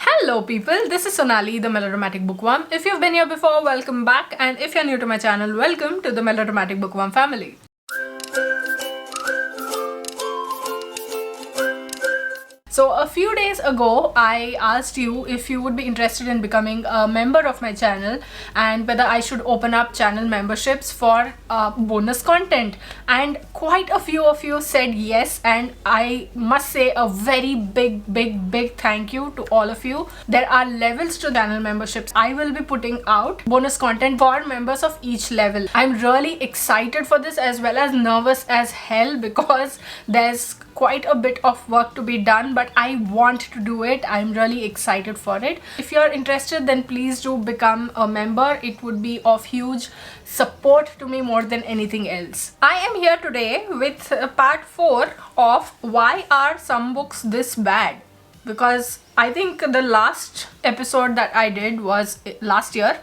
Hello people, this is Sonali, the Melodramatic Bookworm. If you've been here before, welcome back, and if you're new to my channel, welcome to the Melodramatic Bookworm family. So a few days ago, I asked you if you would be interested in becoming a member of my channel and whether I should open up channel memberships for bonus content, and quite a few of you said yes, and I must say a very big thank you to all of you. There are levels to channel memberships. I will be putting out bonus content for members of each level. I'm really excited for this as well as nervous as hell because there's quite a bit of work to be done, but I want to do it. I'm really excited for it. If you're interested, then please do become a member. It would be of huge support to me more than anything else. I am here today with part 4 of why are some books this bad, because I think the last episode that I did was last year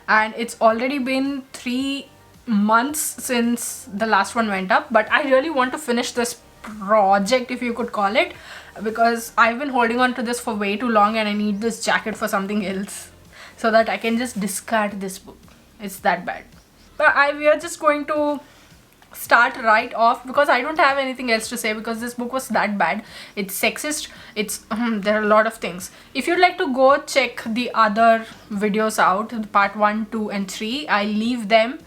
and it's already been 3 months since the last one went up, but I really want to finish this project, if you could call it, because I've been holding on to this for way too long and I need this jacket for something else so that I can just discard this book. It's that bad. But we are just going to start right off because I don't have anything else to say, because this book was that bad. It's sexist, it's there are a lot of things. If you'd like to go check the other videos out, part 1, 2 and 3, I leave them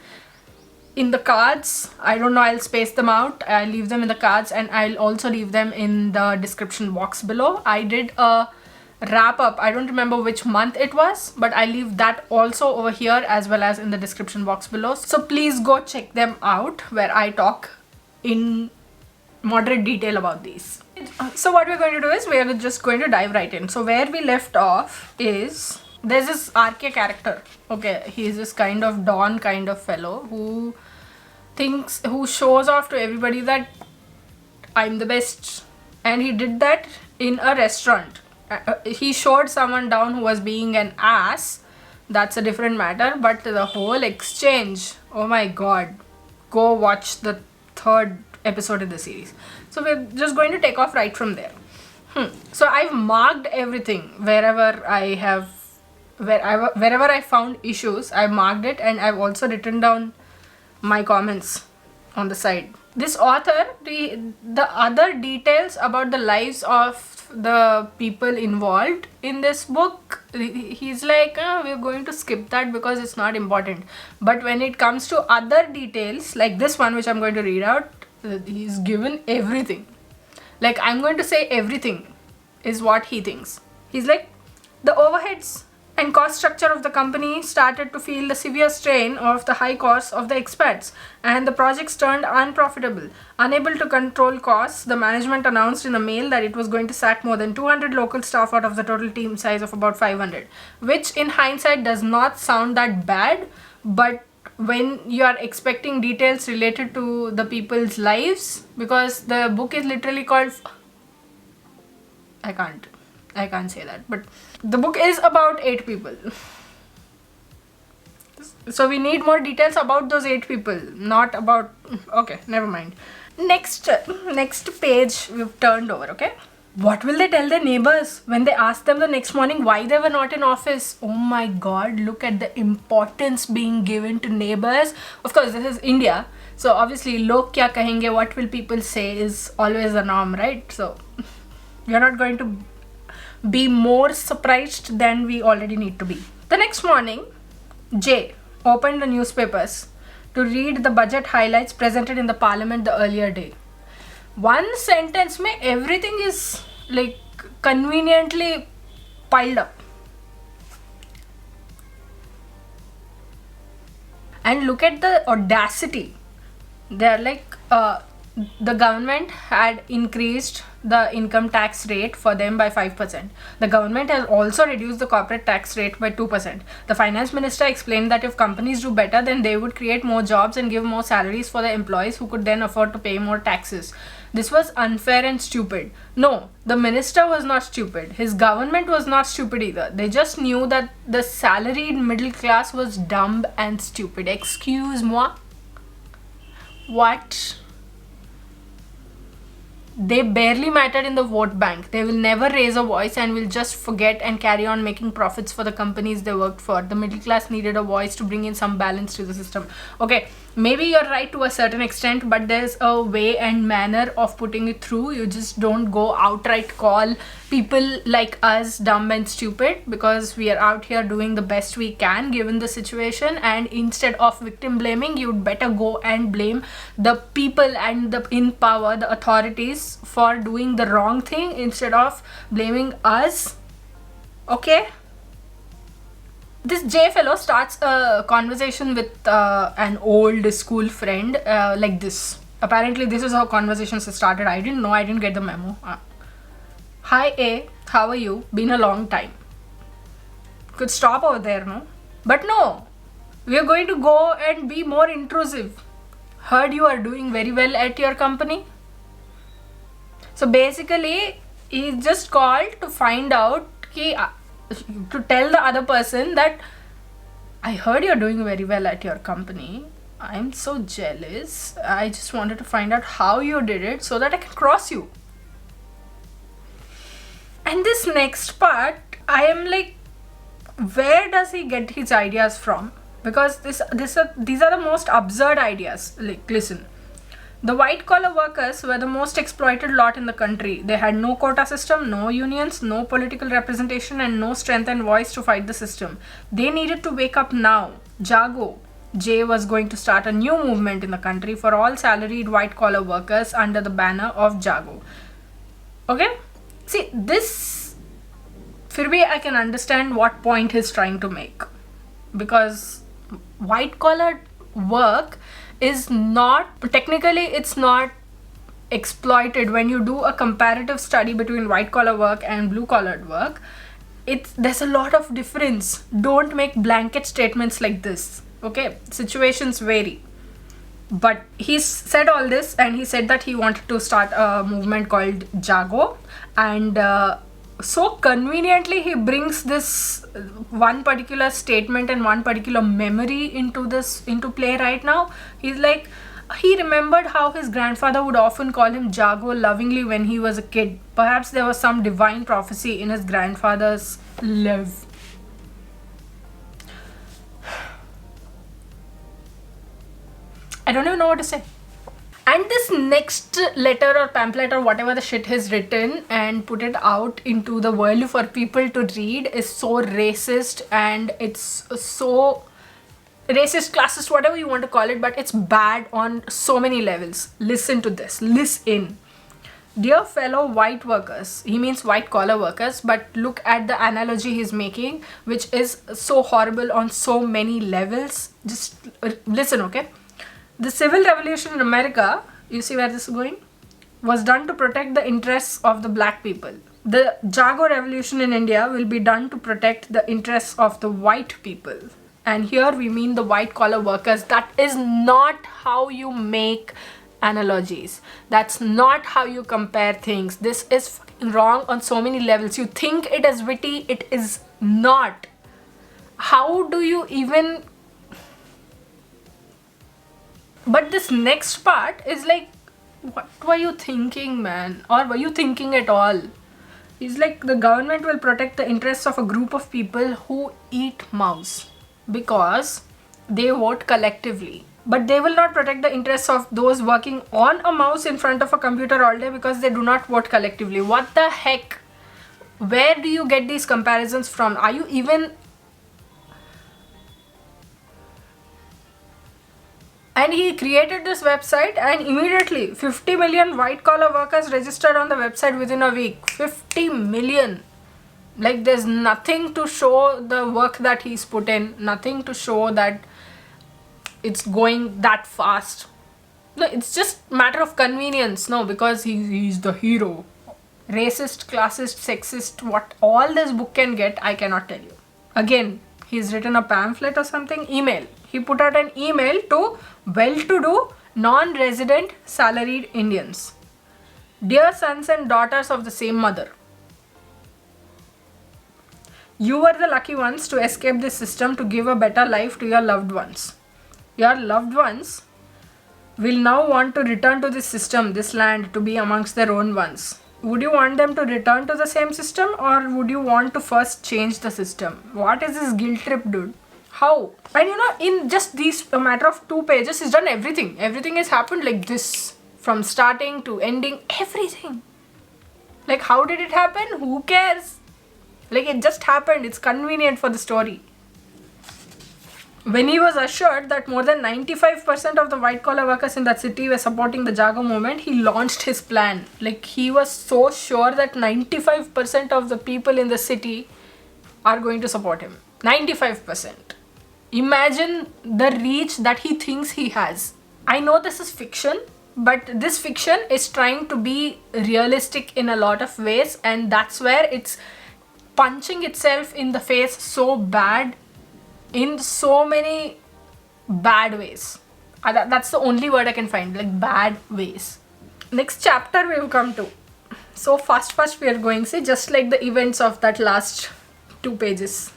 in the cards. I don't know, I'll space them out. I'll leave them in the cards and I'll also leave them in the description box below. I did a wrap up, I don't remember which month it was, but I leave that also over here as well as in the description box below. So please go check them out where I talk in moderate detail about these. So what we're going to do is we're just going to dive right in. So where we left off is there's this RK character. Okay, he's this kind of Don kind of fellow who shows off to everybody that I'm the best, and he did that in a restaurant. He showed someone down who was being an ass. That's a different matter, but the whole exchange, oh my god, go watch the 3rd episode in the series. So we're just going to take off right from there. So I've marked everything wherever I found issues. I marked it, and I've also written down my comments on the side. This author, the other details about the lives of the people involved in this book, he's like, we're going to skip that because it's not important. But when it comes to other details like this one, which I'm going to read out, he's given everything. Like, I'm going to say everything is what he thinks. He's like, the overheads and cost structure of the company started to feel the severe strain of the high costs of the expats, and the projects turned unprofitable. Unable to control costs, the management announced in a mail that it was going to sack more than 200 local staff out of the total team size of about 500, which in hindsight does not sound that bad, but when you are expecting details related to the people's lives, because the book is literally called, I can't say that, but the book is about 8 people. So we need more details about those 8 people, not about, okay, never mind. Next page we've turned over, okay? What will they tell their neighbors when they ask them the next morning why they were not in office? Oh my god, look at the importance being given to neighbors. Of course, this is India, so obviously log kya kahenge, what will people say, is always the norm, right? So you're not going to be more surprised than we already need to be. The next morning, Jay opened the newspapers to read the budget highlights presented in the parliament the earlier day. One sentence mein everything is like conveniently piled up. And look at the audacity. They're like, the government had increased the income tax rate for them by 5%. The government has also reduced the corporate tax rate by 2%. The finance minister explained that if companies do better, then they would create more jobs and give more salaries for the employees who could then afford to pay more taxes. This was unfair and stupid. No, the minister was not stupid. His government was not stupid either. They just knew that the salaried middle class was dumb and stupid. Excuse moi? What? They barely matter in the vote bank. They will never raise a voice and will just forget and carry on making profits for the companies they worked for. The middle class needed a voice to bring in some balance to the system. Okay, maybe you're right to a certain extent, but there's a way and manner of putting it through. You just don't go outright call people like us dumb and stupid, because we are out here doing the best we can given the situation, and instead of victim blaming, you'd better go and blame the people and the in power, the authorities, for doing the wrong thing instead of blaming us. Okay, this J fellow starts a conversation with an old school friend like this. Apparently this is how conversations started. I didn't know, I didn't get the memo. Hi A, how are you? Been a long time. Could stop over there, no? But no, we are going to go and be more intrusive. Heard you are doing very well at your company. So basically, he just called to find out, to tell the other person that I heard you're doing very well at your company. I'm so jealous. I just wanted to find out how you did it so that I can cross you. And this next part, I am like, where does he get his ideas from? Because these are the most absurd ideas. Like, listen. The white collar workers were the most exploited lot in the country. They had no quota system, no unions, no political representation, and no strength and voice to fight the system. They needed to wake up now. Jaguar Jay was going to start a new movement in the country for all salaried white collar workers under the banner of Jaguar. Okay? See, this, for me, I can understand what point he's trying to make. Because white collar work is not, technically it's not exploited. When you do a comparative study between white collar work and blue collared work, there's a lot of difference. Don't make blanket statements like this. Okay, situations vary. But he said all this, and he said that he wanted to start a movement called Jaguar, and so conveniently he brings this one particular statement and one particular memory into play right now. He's like, he remembered how his grandfather would often call him Jaguar lovingly when he was a kid. Perhaps there was some divine prophecy in his grandfather's love. I don't even know what to say. And this next letter or pamphlet or whatever the shit he's written and put it out into the world for people to read is so racist, and it's so racist, classist, whatever you want to call it, but it's bad on so many levels. Listen to this. Listen. Dear fellow white workers, he means white collar workers, but look at the analogy he's making, which is so horrible on so many levels. Just listen, okay? The civil revolution in America, you see where this is going, was done to protect the interests of the black people. The Jaguar revolution in India will be done to protect the interests of the white people. And here we mean the white collar workers. That is not how you make analogies. That's not how you compare things. This is fucking wrong on so many levels. You think it is witty, it is not. How do you even... But this next part is like, what were you thinking, man? Or were you thinking at all? He's like, the government will protect the interests of a group of people who eat mouse because they vote collectively. But they will not protect the interests of those working on a mouse in front of a computer all day because they do not vote collectively. What the heck? Where do you get these comparisons from? Are you even... And he created this website, and immediately 50 million white collar workers registered on the website within a week. 50 million. Like, there's nothing to show the work that he's put in, nothing to show that it's going that fast. No, it's just matter of convenience. No, because he's the hero. Racist, classist, sexist, what all this book can get, I cannot tell you. Again, he's written a pamphlet or something. Email. He put out an email to well-to-do, non-resident, salaried Indians. Dear sons and daughters of the same mother, you were the lucky ones to escape this system to give a better life to your loved ones. Your loved ones will now want to return to this system, this land, to be amongst their own ones. Would you want them to return to the same system, or would you want to first change the system? What is this guilt trip, dude? How? And in just a matter of 2 pages, he's done everything. Everything has happened like this. From starting to ending, everything. Like, how did it happen? Who cares? Like, it just happened. It's convenient for the story. When he was assured that more than 95% of the white-collar workers in that city were supporting the Jaguar movement, he launched his plan. Like, he was so sure that 95% of the people in the city are going to support him. 95%. Imagine the reach that he thinks he has. I know this is fiction, but this fiction is trying to be realistic in a lot of ways, and that's where it's punching itself in the face so bad in so many bad ways. That's the only word I can find, like bad ways. Next chapter we will come to. So fast we are going, see, just like the events of that last 2 pages.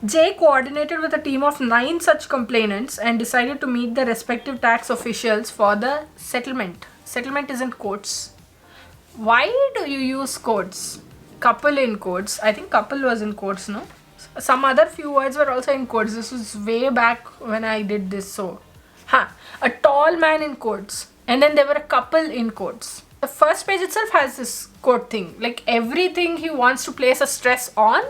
Jay coordinated with a team of 9 such complainants and decided to meet the respective tax officials for the settlement. Settlement is in quotes. Why do you use quotes? Couple in quotes. I think couple was in quotes, no? Some other few words were also in quotes. This was way back when I did this, so. A tall man in quotes. And then there were a couple in quotes. The first page itself has this quote thing. Like everything he wants to place a stress on,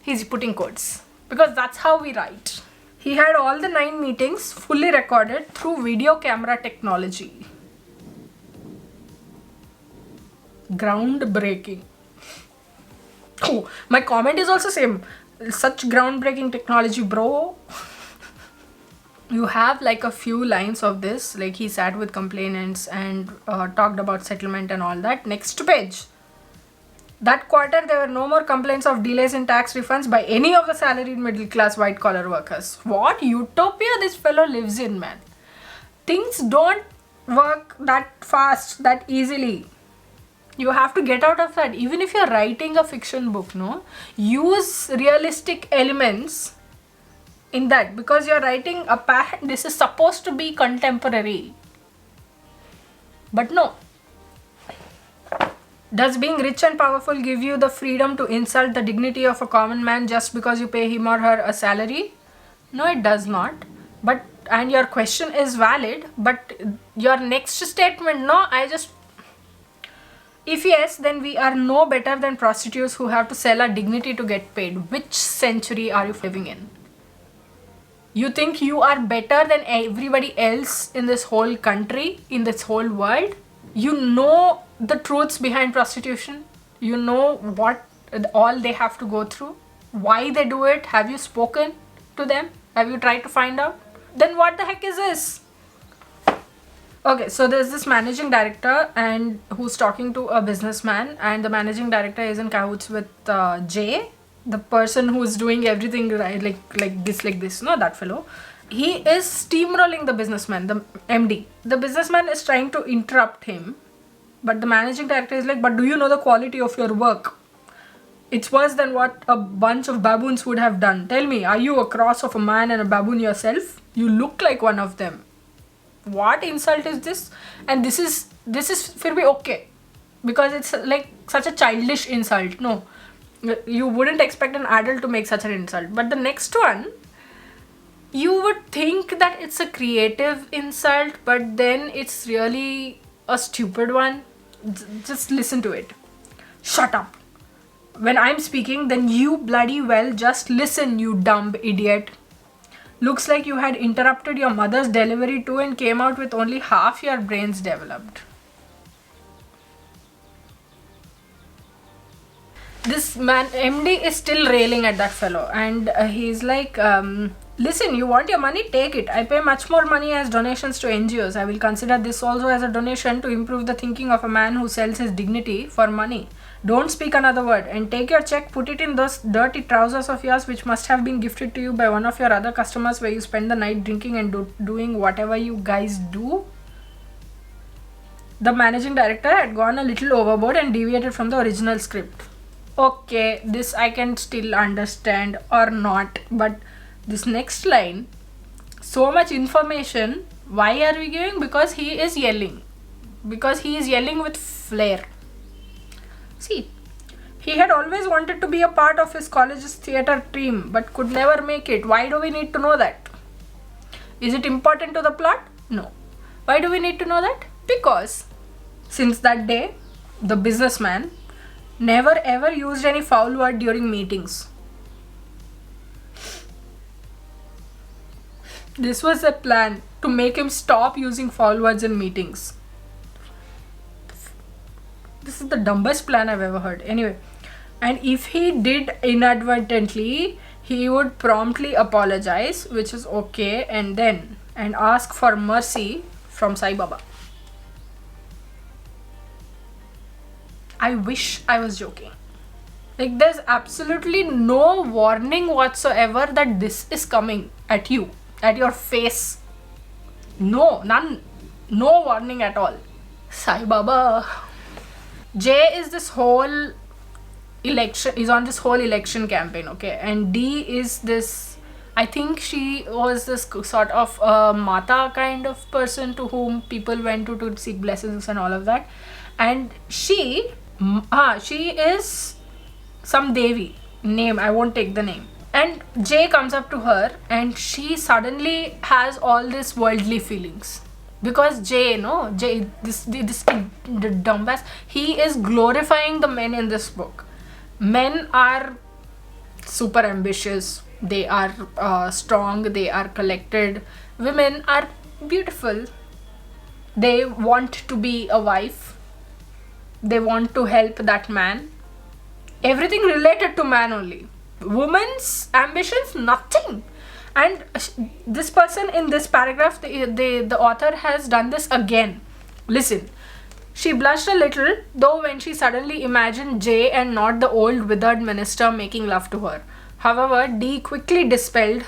he's putting quotes. Because that's how we write. He had all the 9 meetings fully recorded through video camera technology. Groundbreaking. Oh, my comment is also same. Such groundbreaking technology, bro. You have like a few lines of this. Like he sat with complainants and talked about settlement and all that. Next page. That quarter, there were no more complaints of delays in tax refunds by any of the salaried middle-class white-collar workers. What utopia this fellow lives in, man. Things don't work that fast, that easily. You have to get out of that. Even if you're writing a fiction book, no? Use realistic elements in that. Because you're writing this is supposed to be contemporary. But no. Does being rich and powerful give you the freedom to insult the dignity of a common man just because you pay him or her a salary? No, it does not. And your question is valid, but your next statement, no, if yes, then we are no better than prostitutes who have to sell our dignity to get paid. Which century are you living in? You think you are better than everybody else in this whole country, in this whole world? You know the truths behind prostitution. You know what all they have to go through. Why they do it. Have you spoken to them? Have you tried to find out? Then what the heck is this? Okay, so there's this managing director and who's talking to a businessman, and the managing director is in cahoots with Jay, the person who's doing everything right, like this, no, that fellow. He is steamrolling the businessman, the MD. The businessman is trying to interrupt him, but the managing director is like, but do you know the quality of your work? It's worse than what a bunch of baboons would have done. Tell me, are you a cross of a man and a baboon yourself? You look like one of them. What insult is this? And this is fir bhi okay, because it's like such a childish insult. No, you wouldn't expect an adult to make such an insult. But the next one, you would think that it's a creative insult, but then it's really a stupid one. Just listen to it. Shut up. When I'm speaking, then you bloody well just listen, you dumb idiot. Looks like you had interrupted your mother's delivery too and came out with only half your brains developed. This man, MD, is still railing at that fellow, and he's like, listen, you want your money? Take it. I pay much more money as donations to NGOs. I will consider this also as a donation to improve the thinking of a man who sells his dignity for money. Don't speak another word, and take your check, put it in those dirty trousers of yours which must have been gifted to you by one of your other customers where you spend the night drinking and doing whatever you guys do. The managing director had gone a little overboard and deviated from the original script. Okay, this I can still understand or not, but this next line, so much information Why are we giving? Because he is yelling. Because he is yelling with flair. See, he had always wanted to be a part of his college's theatre team but could never make it. Why do we need to know that? Is it important to the plot? No. Why do we need to know that? Because since that day, the businessman never ever used any foul word during meetings. This was a plan to make him stop using foul words in meetings. This is the dumbest plan I've ever heard. Anyway, and if he did inadvertently, he would promptly apologize, which is okay, and ask for mercy from Sai Baba. I wish I was joking. Like, there's absolutely no warning whatsoever that this is coming at you, at your face. No, none. No warning at all. Sai Baba. J is this whole election, is on this whole election campaign, okay? And D is this, I think she was this sort of Mata kind of person to whom people went to seek blessings and all of that. And she is some Devi name, I won't take the name. And Jay comes up to her and she suddenly has all these worldly feelings. Because Jay, this the dumbass, he is glorifying the men in this book. Men are super ambitious, they are strong, they are collected. Women are beautiful. They want to be a wife. They want to help that man. Everything related to man only. Woman's ambitions, nothing. And this person in this paragraph, the author has done this again. Listen. She blushed a little, though, when she suddenly imagined Jay and not the old withered minister making love to her. However, D quickly dispelled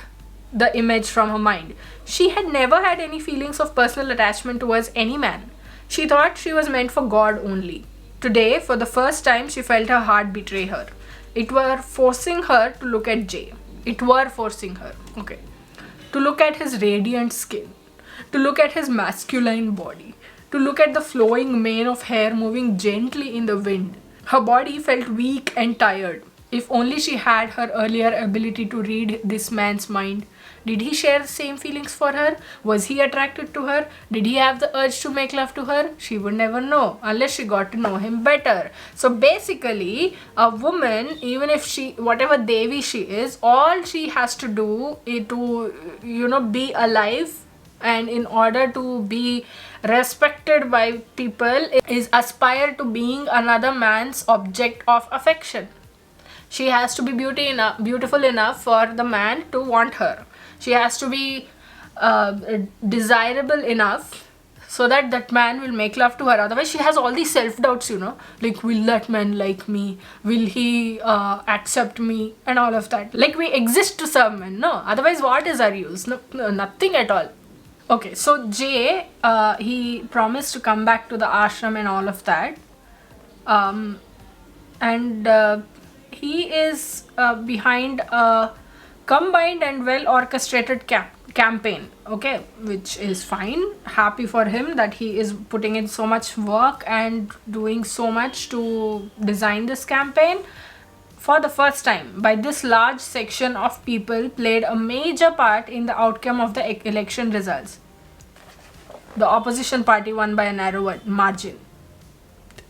the image from her mind. She had never had any feelings of personal attachment towards any man. She thought she was meant for God only. Today, for the first time, she felt her heart betray her. It were forcing her to look at Jay. It were forcing her, okay, to look at his radiant skin, to look at his masculine body, to look at the flowing mane of hair moving gently in the wind. Her body felt weak and tired. If only she had her earlier ability to read this man's mind. Did he share the same feelings for her? Was he attracted to her? Did he have the urge to make love to her? She would never know unless she got to know him better. So basically, a woman, even if she, whatever Devi she is, all she has to do is to, be alive, and in order to be respected by people is aspire to being another man's object of affection. She has to be beautiful enough for the man to want her. She has to be desirable enough so that that man will make love to her. Otherwise, she has all these self-doubts, like, will that man like me? Will he accept me? And all of that. Like, we exist to serve men, no? Otherwise, what is our use? No, nothing at all. Okay, so Jay, he promised to come back to the ashram and all of that. He is behind a combined and well orchestrated campaign, okay, which is fine. Happy for him that he is putting in so much work and doing so much to design this campaign. For the first time, by this large section of people played a major part in the outcome of the election results. The opposition party won by a narrow margin.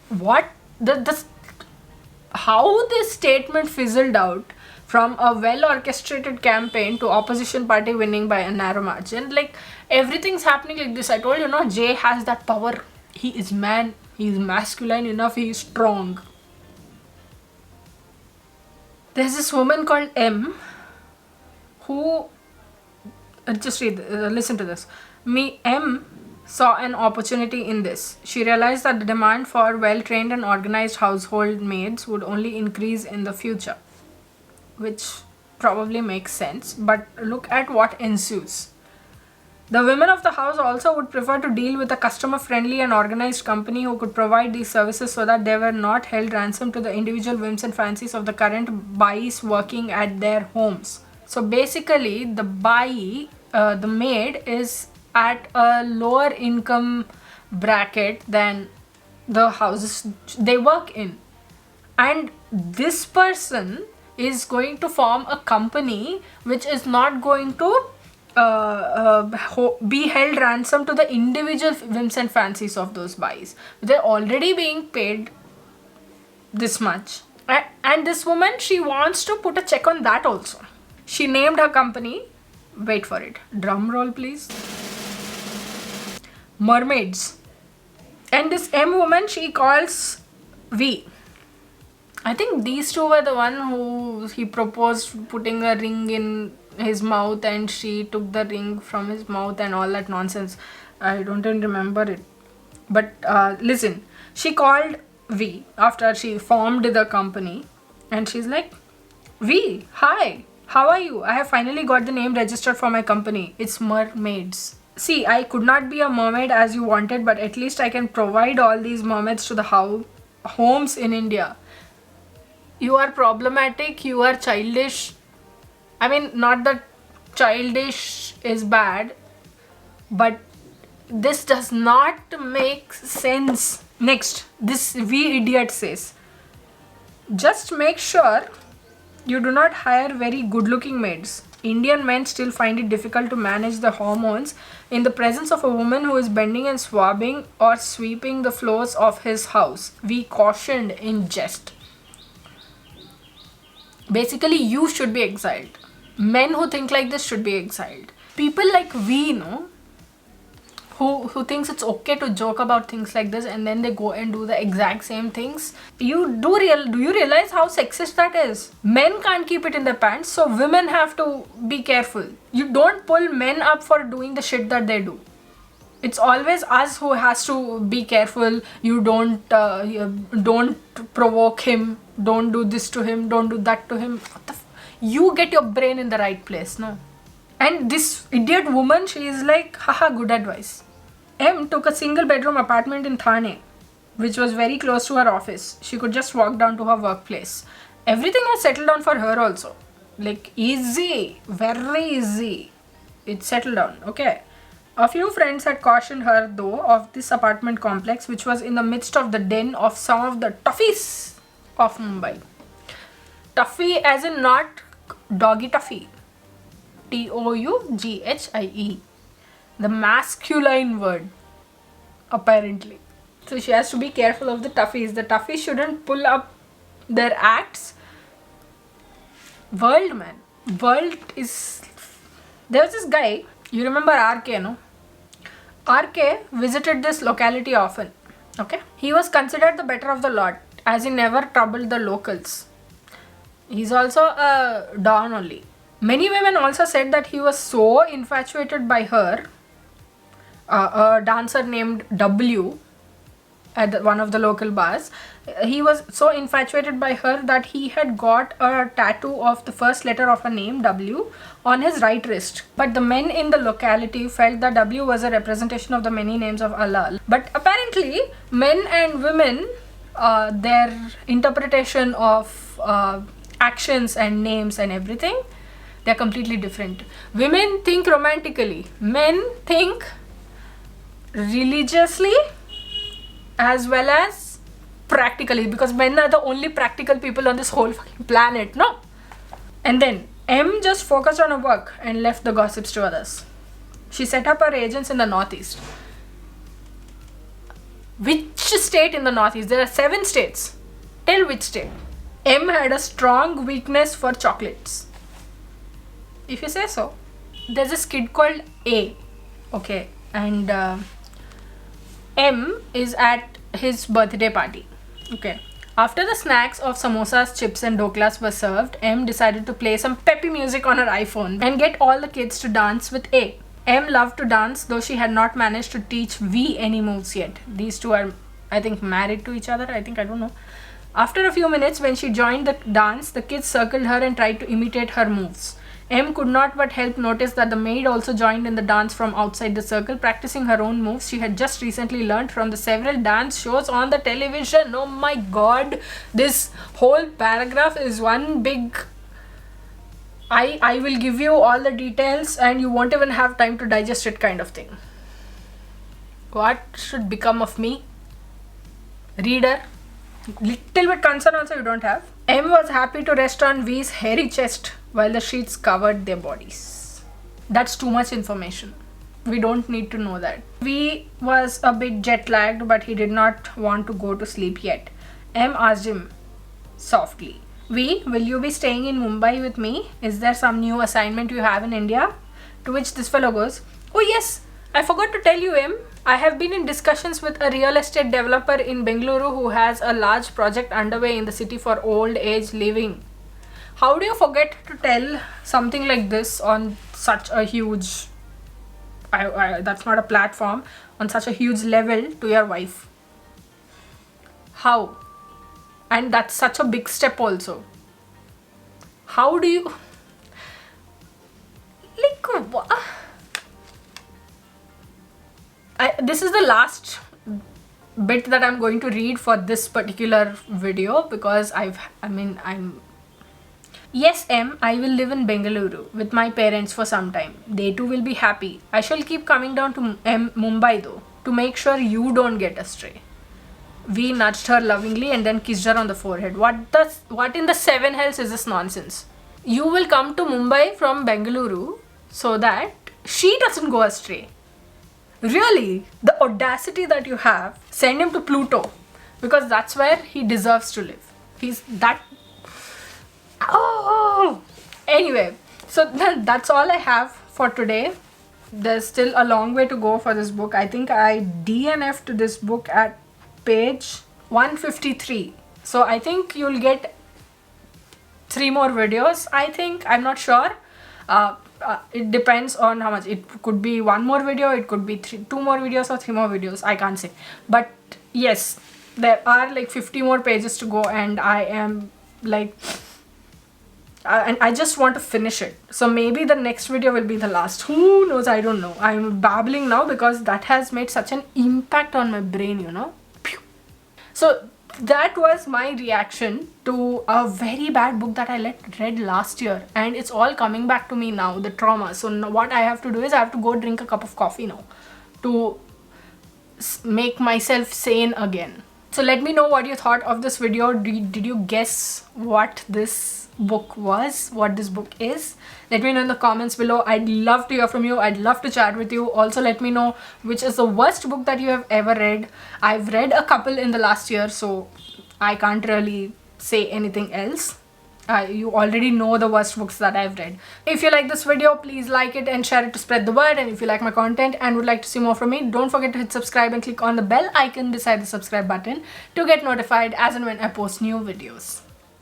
What? How this statement fizzled out from a well-orchestrated campaign to opposition party winning by a narrow margin. Like, everything's happening like this. I told you, Jay has that power. He is man. He is masculine enough. He is strong. There's this woman called M who, listen to this. M saw an opportunity in this. She realized that the demand for well-trained and organized household maids would only increase in the future, which probably makes sense, but look at what ensues. The women of the house also would prefer to deal with a customer-friendly and organized company who could provide these services so that they were not held ransom to the individual whims and fancies of the current bais working at their homes. So basically, the bai, the maid, is at a lower income bracket than the houses they work in. And this person is going to form a company which is not going to be held ransom to the individual whims and fancies of those boys. They're already being paid this much. And this woman, she wants to put a check on that also. She named her company, wait for it, drum roll please, Mermaids. And this M woman, she calls V. I think these two were the one who he proposed putting a ring in his mouth and she took the ring from his mouth and all that nonsense. I don't even remember it. But listen, she called V after she formed the company and she's like, V, hi, how are you? I have finally got the name registered for my company. It's Mermaids. See, I could not be a mermaid as you wanted, but at least I can provide all these mermaids to the homes in India. You are problematic, you are childish. I mean, not that childish is bad, but this does not make sense. Next, this V idiot says, just make sure you do not hire very good looking maids. Indian men still find it difficult to manage the hormones in the presence of a woman who is bending and swabbing or sweeping the floors of his house. We cautioned in jest. Basically, you should be exiled. Men who think like this should be exiled. People like we, who thinks it's okay to joke about things like this and then they go and do the exact same things. Do you realize how sexist that is? Men can't keep it in their pants, so women have to be careful. You don't pull men up for doing the shit that they do. It's always us who has to be careful. You don't provoke him. Don't do this to him. Don't do that to him. You get your brain in the right place, no? And this idiot woman, she is like, haha, good advice. M took a single bedroom apartment in Thane, which was very close to her office. She could just walk down to her workplace. Everything has settled down for her also. Like, easy, very easy. It's settled down, okay? A few friends had cautioned her, though, of this apartment complex, which was in the midst of the den of some of the toughies of Mumbai. Tuffy as in not doggy tuffy. Toughie. The masculine word, apparently. So she has to be careful of the toughies. The toughies shouldn't pull up their acts. World, man. World is... There was this guy, you remember RK, no? RK visited this locality often, okay? He was considered the better of the lot, as he never troubled the locals. He's also a don only. Many women also said that he was so infatuated by her, a dancer named W at one of the local bars. He was so infatuated by her that he had got a tattoo of the first letter of her name, W, on his right wrist. But the men in the locality felt that W was a representation of the many names of Allah. But apparently, men and women, their interpretation of actions and names and everything, they're completely different. Women think romantically. Men think religiously as well as practically, because men are the only practical people on this whole fucking planet, no? And then M just focused on her work and left the gossips to others. She set up her agents in the Northeast. Which state in the Northeast? There are 7 states. Tell which state. M had a strong weakness for chocolates. If you say so. There's this kid called A. Okay. And M is at his birthday party. Okay. After the snacks of samosas, chips and doklas were served, M decided to play some peppy music on her iPhone and get all the kids to dance with A. M loved to dance, though she had not managed to teach V any moves yet. These two are, I think, married to each other. I don't know. After a few minutes, when she joined the dance, the kids circled her and tried to imitate her moves. M could not but help notice that the maid also joined in the dance from outside the circle, practicing her own moves she had just recently learned from the several dance shows on the television. Oh my god, this whole paragraph is one big I will give you all the details and you won't even have time to digest it, kind of thing. What should become of me? Reader. Little bit concern also you don't have. M was happy to rest on V's hairy chest while the sheets covered their bodies. That's too much information. We don't need to know that. V was a bit jet lagged, but he did not want to go to sleep yet. M asked him softly, V, will you be staying in Mumbai with me? Is there some new assignment you have in India? To which this fellow goes, oh yes, I forgot to tell you, M. I have been in discussions with a real estate developer in Bengaluru who has a large project underway in the city for old age living. How do you forget to tell something like this on such a huge, that's not a platform, on such a huge level to your wife? How? And that's such a big step also. How do you, like, what? This is the last bit that I'm going to read for this particular video because Yes, M, I will live in Bengaluru with my parents for some time. They too will be happy. I shall keep coming down to Mumbai though, to make sure you don't get astray. V nudged her lovingly and then kissed her on the forehead. What in the seven hells is this nonsense? You will come to Mumbai from Bengaluru so that she doesn't go astray. Really, the audacity that you have, send him to Pluto because that's where he deserves to live. He's that. Oh! Anyway, so that's all I have for today. There's still a long way to go for this book. I think I DNF'd this book at page 153. So I think you'll get 3 more videos. I'm not sure. It depends on how much. It could be 1 more video, it could be 2 more videos or 3 more videos. I can't say. But yes, there are like 50 more pages to go and I am like... and I just want to finish it. So maybe the next video will be the last. Who knows? I don't know. I'm babbling now because that has made such an impact on my brain, you know. So that was my reaction to a very bad book that I read last year. And it's all coming back to me now, the trauma. So now what I have to do is I have to go drink a cup of coffee now to make myself sane again. So let me know what you thought of this video. Did you guess what this book was, what this book is? Let me know in the comments below. I'd love to hear from you. I'd love to chat with you. Also let me know which is the worst book that you have ever read. I've read a couple in the last year, so I can't really say anything else. You already know the worst books that I've read. If you like this video, please like it and share it to spread the word. And if you like my content and would like to see more from me, don't forget to hit subscribe and click on the bell icon beside the subscribe button to get notified as and when I post new videos.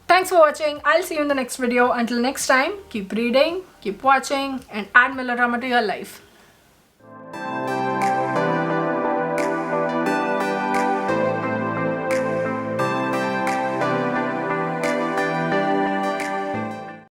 Thanks for watching. I'll see you in the next video. Until next time, keep reading, keep watching, and add melodrama to your life.